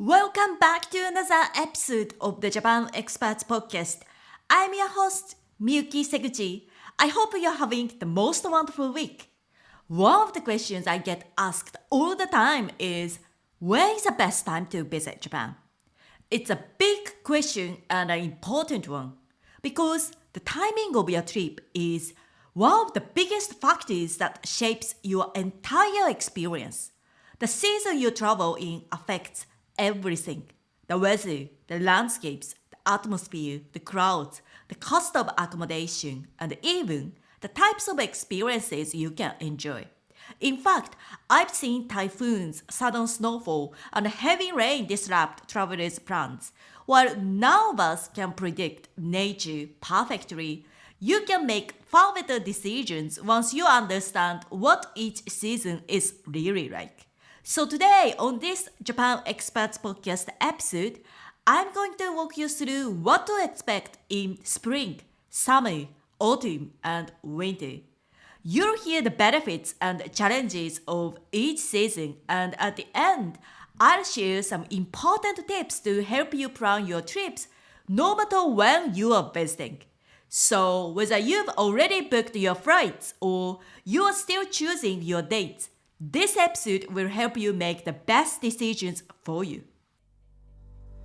Welcome back to another episode of the Japan Experts Podcast. I'm your host, Miyuki Seguchi. I hope you're having the most wonderful week. One of the questions I get asked all the time is, when is the best time to visit Japan? It's a big question and an important one because the timing of your trip is one of the biggest factors that shapes your entire experience. The season you travel in affects everything: the weather, the landscapes, the atmosphere, the crowds, the cost of accommodation, and even the types of experiences you can enjoy. In fact, I've seen typhoons, sudden snowfall, and heavy rain disrupt travelers' plans. While none of us can predict nature perfectly, you can make far better decisions once you understand what each season is really like. So today on this Japan Experts Podcast episode, I'm going to walk you through what to expect in spring, summer, autumn, and winter. You'll hear the benefits and challenges of each season, and at the end, I'll share some important tips to help you plan your trips no matter when you are visiting. So whether you've already booked your flights or you are still choosing your dates, this episode will help you make the best decisions for you.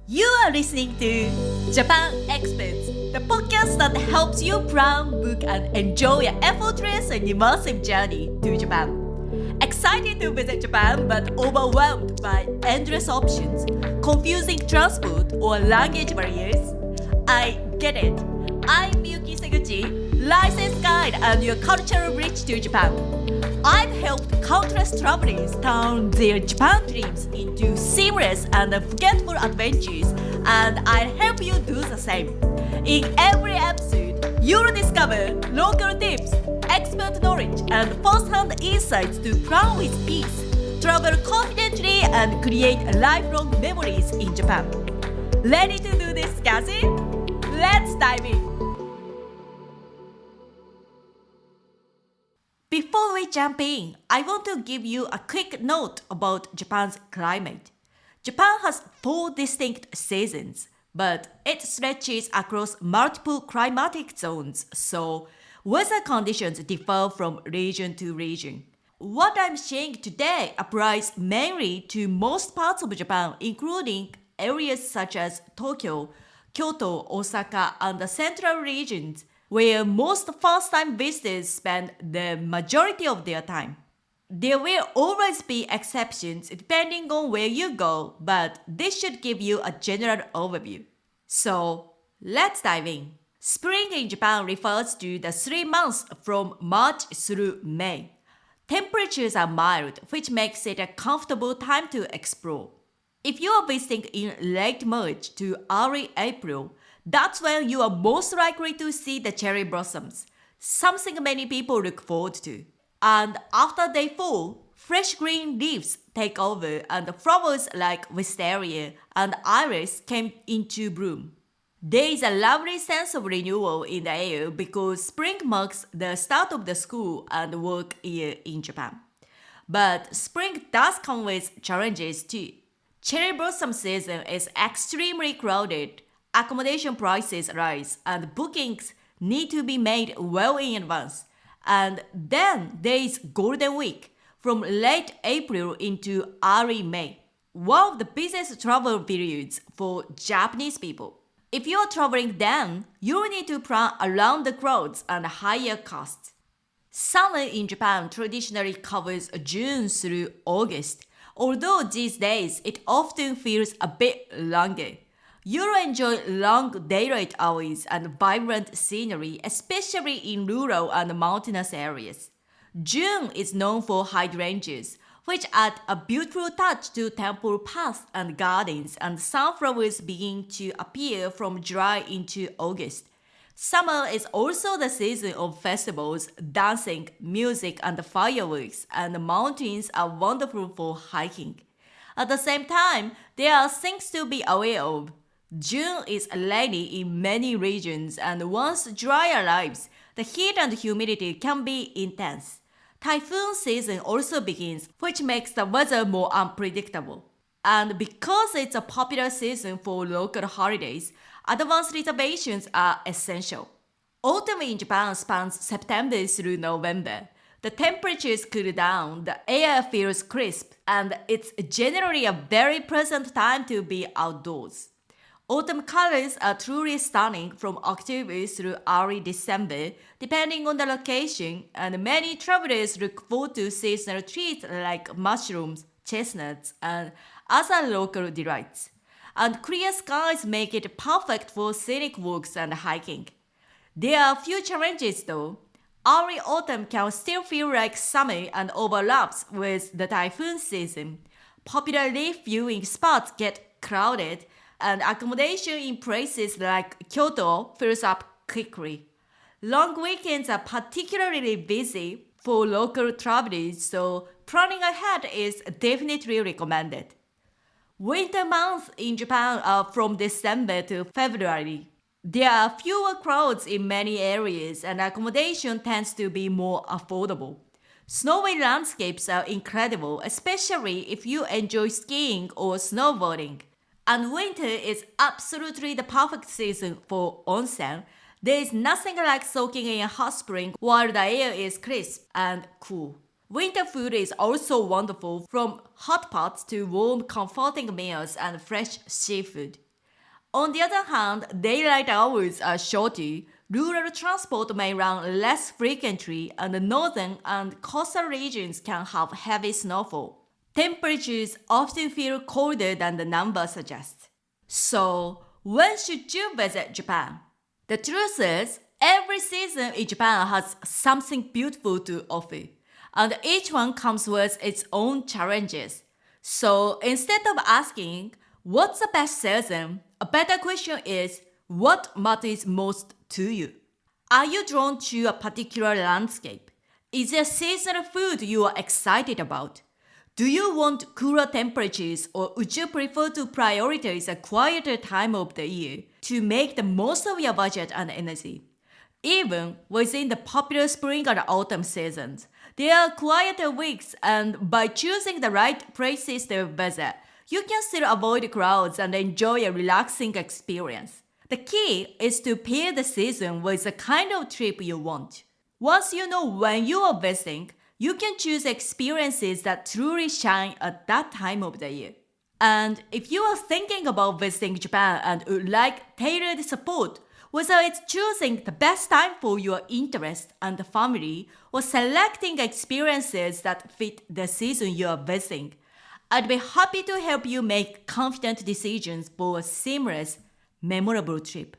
You are listening to Japan Experts, the podcast that helps you plan, book, and enjoy an effortless and immersive journey to Japan. Excited to visit Japan but overwhelmed by endless options, confusing transport, or language barriers? I get it. I'm Miyuki Seguchi, licensed guide and your cultural bridge to Japan. I've helped countless travelers turn their Japan trips into seamless and unforgettable adventures, and I'll help you do the same. In every episode, you'll discover local tips, expert knowledge, and first-hand insights to plan with peace, travel confidently, and create lifelong memories in Japan. Ready to do this, Cassie? Let's dive in. Before we jump in, I want to give you a quick note about Japan's climate. Japan has 4 distinct seasons, but it stretches across multiple climatic zones, so weather conditions differ from region to region. What I'm sharing today applies mainly to most parts of Japan, including areas such as Tokyo, Kyoto, Osaka, and the central regions, where most first-time visitors spend the majority of their time. There will always be exceptions depending on where you go, but this should give you a general overview. So, let's dive in. Spring in Japan refers to the 3 months from March through May. Temperatures are mild, which makes it a comfortable time to explore. If you are visiting in late March to early April, that's when you are most likely to see the cherry blossoms, something many people look forward to. And after they fall, fresh green leaves take over and flowers like wisteria and iris come into bloom. There is a lovely sense of renewal in the air because spring marks the start of the school and work year in Japan. But spring does come with challenges too. Cherry blossom season is extremely crowded. Accommodation prices rise and bookings need to be made well in advance. And then there is Golden Week from late April into early May, one of the busiest travel periods for Japanese people. If you are traveling then, you will need to plan around the crowds and higher costs. Summer in Japan traditionally covers June through August, although these days it often feels a bit longer. You'll enjoy long daylight hours and vibrant scenery, especially in rural and mountainous areas. June is known for hydrangeas, which add a beautiful touch to temple paths and gardens, and sunflowers begin to appear from July into August. Summer is also the season of festivals, dancing, music, and fireworks, and the mountains are wonderful for hiking. At the same time, there are things to be aware of. June is rainy in many regions, and once July arrives, the heat and humidity can be intense. Typhoon season also begins, which makes the weather more unpredictable. And because it's a popular season for local holidays, advance reservations are essential. Autumn in Japan spans September through November. The temperatures cool down, the air feels crisp, and it's generally a very pleasant time to be outdoors. Autumn colors are truly stunning from October through early December, depending on the location, and many travelers look forward to seasonal treats like mushrooms, chestnuts, and other local delights. And clear skies make it perfect for scenic walks and hiking. There are a few challenges though. Early autumn can still feel like summer and overlaps with the typhoon season. Popular leaf viewing spots get crowded, and accommodation in places like Kyoto fills up quickly. Long weekends are particularly busy for local travelers, so planning ahead is definitely recommended. Winter months in Japan are from December to February. There are fewer crowds in many areas and accommodation tends to be more affordable. Snowy landscapes are incredible, especially if you enjoy skiing or snowboarding. And winter is absolutely the perfect season for onsen. There is nothing like soaking in a hot spring while the air is crisp and cool. Winter food is also wonderful, from hot pots to warm, comforting meals and fresh seafood. On the other hand, daylight hours are shorter, rural transport may run less frequently, and the northern and coastal regions can have heavy snowfall. Temperatures often feel colder than the number suggests. So, when should you visit Japan? The truth is, every season in Japan has something beautiful to offer, and each one comes with its own challenges. So, instead of asking, what's the best season? A better question is, what matters most to you? Are you drawn to a particular landscape? Is there seasonal food you are excited about? Do you want cooler temperatures, or would you prefer to prioritize a quieter time of the year to make the most of your budget and energy? Even within the popular spring and autumn seasons, there are quieter weeks, and by choosing the right places to visit, you can still avoid crowds and enjoy a relaxing experience. The key is to pair the season with the kind of trip you want. Once you know when you are visiting, you can choose experiences that truly shine at that time of the year. And if you are thinking about visiting Japan and would like tailored support, whether it's choosing the best time for your interest and the family or selecting experiences that fit the season you are visiting, I'd be happy to help you make confident decisions for a seamless, memorable trip.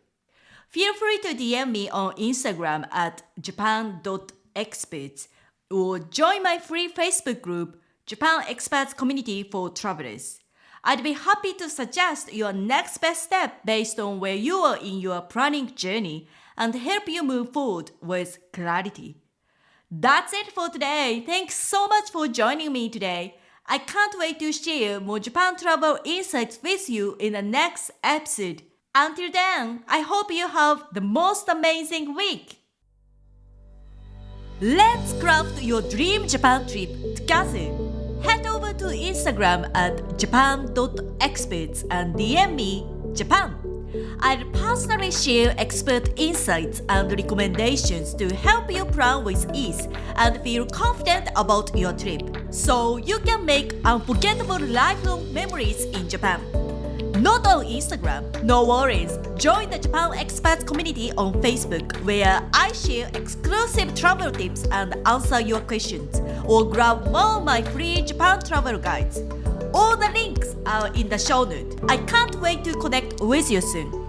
Feel free to DM me on Instagram at japan.experts or join my free Facebook group, Japan Experts Community for Travelers. I'd be happy to suggest your next best step based on where you are in your planning journey and help you move forward with clarity. That's it for today. Thanks so much for joining me today. I can't wait to share more Japan travel insights with you in the next episode. Until then, I hope you have the most amazing week. Let's craft your dream Japan trip together. Head over to Instagram at japan.experts and DM me Japan. I'll personally share expert insights and recommendations to help you plan with ease and feel confident about your trip, so you can make unforgettable lifelong memories in Japan. Not on Instagram? No worries. Join the Japan Experts community on Facebook, where I share exclusive travel tips and answer your questions, or grab one of my free Japan travel guides. All the links are in the show notes. I can't wait to connect with you soon.